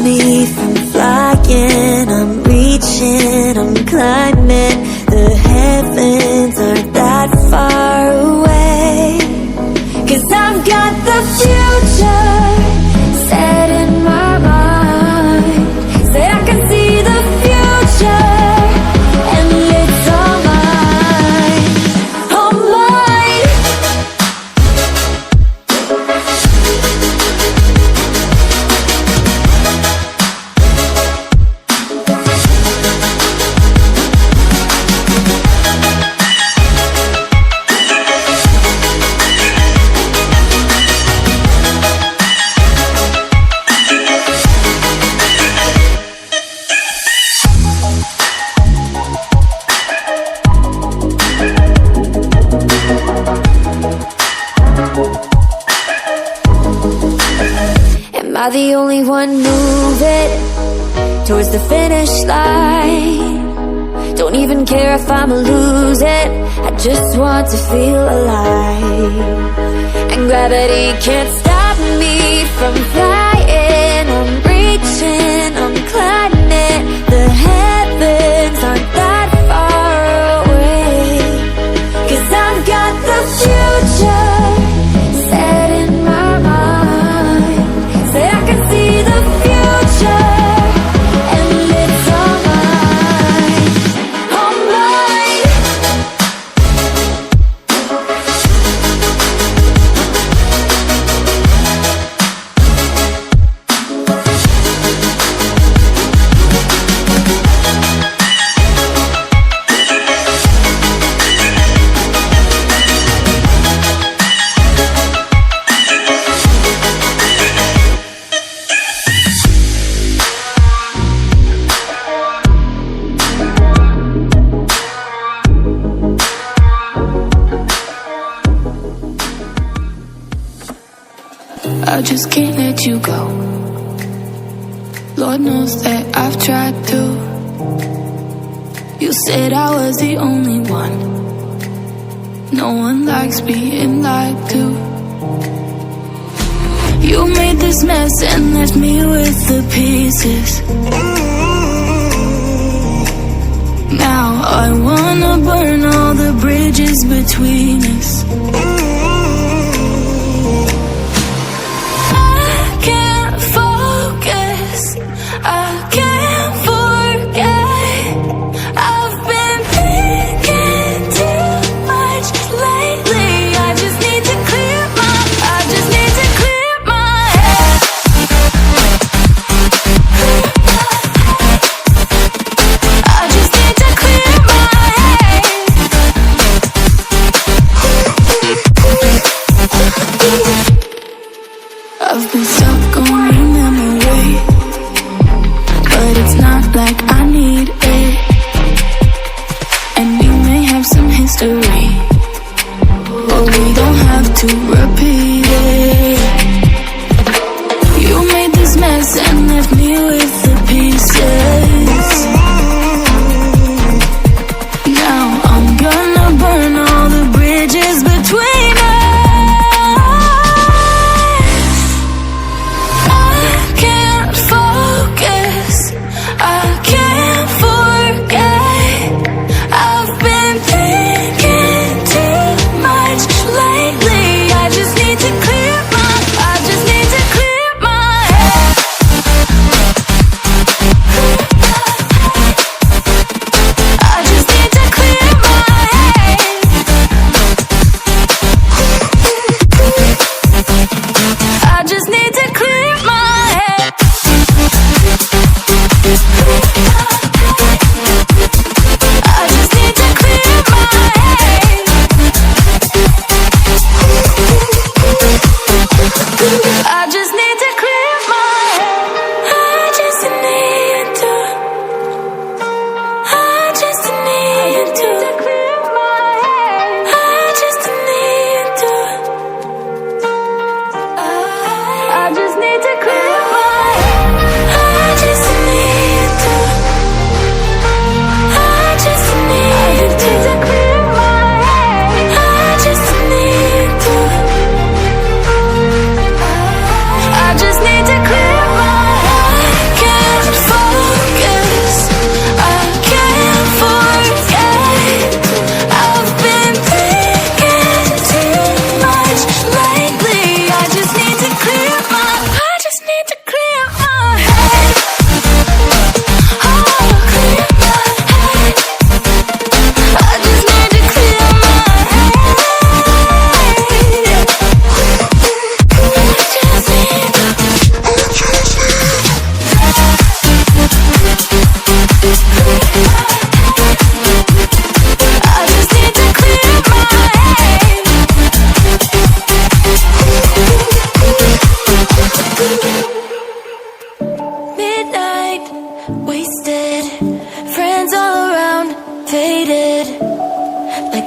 me from flying. I'm reaching, I'm climbing. The heavens aren't that far away. 'Cause I've got the future set in my mind. Say I can see the future, and it's all mine, all mine. Am I the only one moving towards the finish line? Don't even care if I'ma lose it, I just want to feel alive. And gravity can't stop me from flying. I'm reaching, I'm climbing. The heavens aren't that far away. 'Cause I've got the future set in my mind. Say I can see the future, and it's all mine, all mine. I just can't let you go. Lord knows that I've tried to. You said I was the only one. No one likes being lied to. You made this mess and left me with the pieces. Now I wanna burn all the bridges between us. I can't forget. I've been thinking too much lately. I just need to clear my head. I just need to clear my head. I've been stuck on your memory, but it's not like I need it. And we may have some history, but we don't have to repeat it. You made this mess and left me with the pieces. Now I'm gonna burn all the bridges between us. I can't focus, I can't forget. I've been thinking too much lately. I just need to clear my head. I just need to clear my head. I just need to clear my head. I just need to clear my head. I just need to clear my head. I just need to. I just need to clear my head. I just need to. I just need to clear my head. I just need to. I just need to clear my head. I just need to. I just need to clear my head.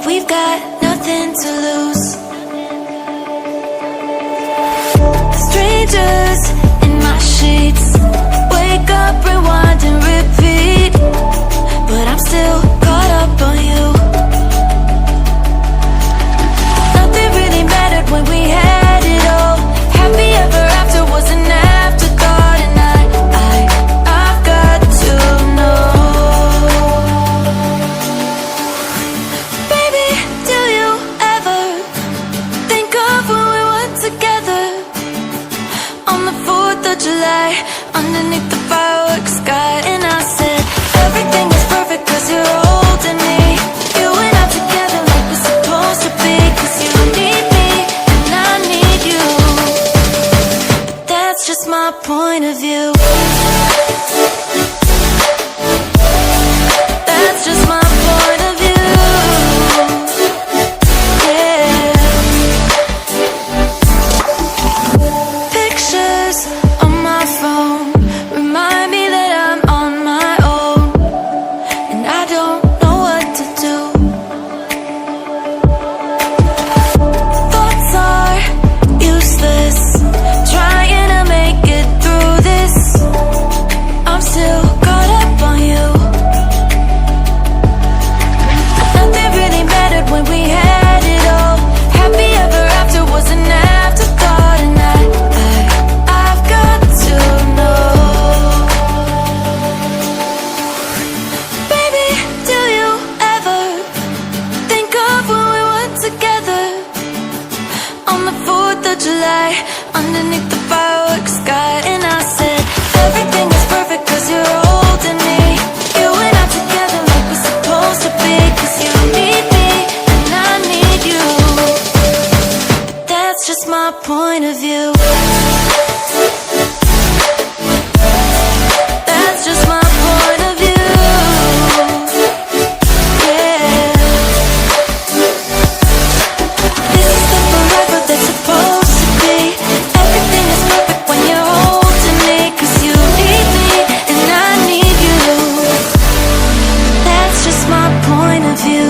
like we've got nothing to lose. Strangers in my sheets, wake up, rewind and repeat, but I'm still caught up on you. Nothing really mattered when we had it all. Happy ever after was an afterthought, and I've got to know. Baby, do you ever think of when we were together on the 4th of July, underneath the fireworks sky? And I said, everything is perfect cause you're holding me. You and I together like we're supposed to be, cause you need me and I need you. But that's just my point of view. That's just my point of view. Yeah. Pictures on my phone remind me that I'm on my own, and I don't know what to do. Thoughts are useless, trying to make it through this. I'm still caught up on you. Nothing really mattered when we had it all. Happy ever after was an afterthought, and I've got to know. Baby, do you ever think of when we were together on the 4th of July, underneath the fireworks sky? And I said, everything is perfect cause you're holding me. You and I together like we're supposed to be, cause you need me and I need you. But that's just my point of view. That's just my point of view. Yeah. This is the forever that's supposed to be. Everything is perfect when you're holding me, cause you need me and I need you. That's just my point of view.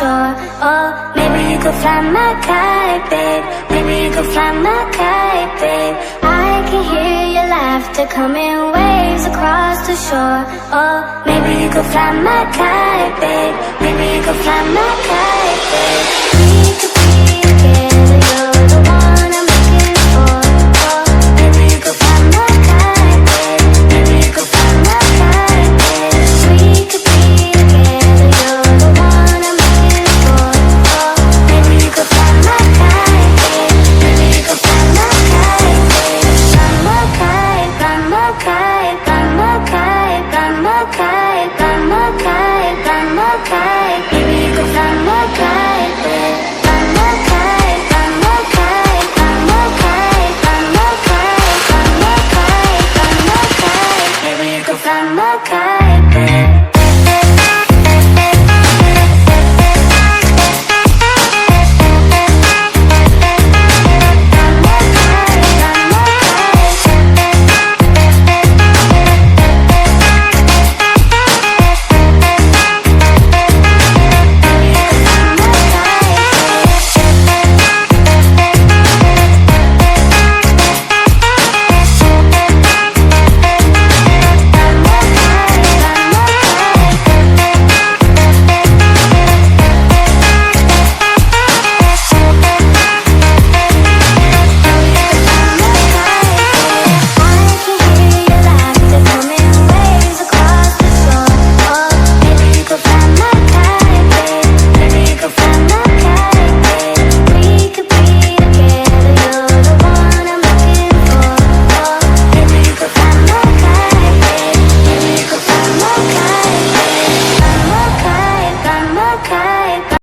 shore. Oh, maybe you could fly my kite, babe. Maybe you could fly my kite, babe. I can hear your laughter coming waves across the shore. Oh, maybe you could fly my kite, babe. Maybe you could fly my kite,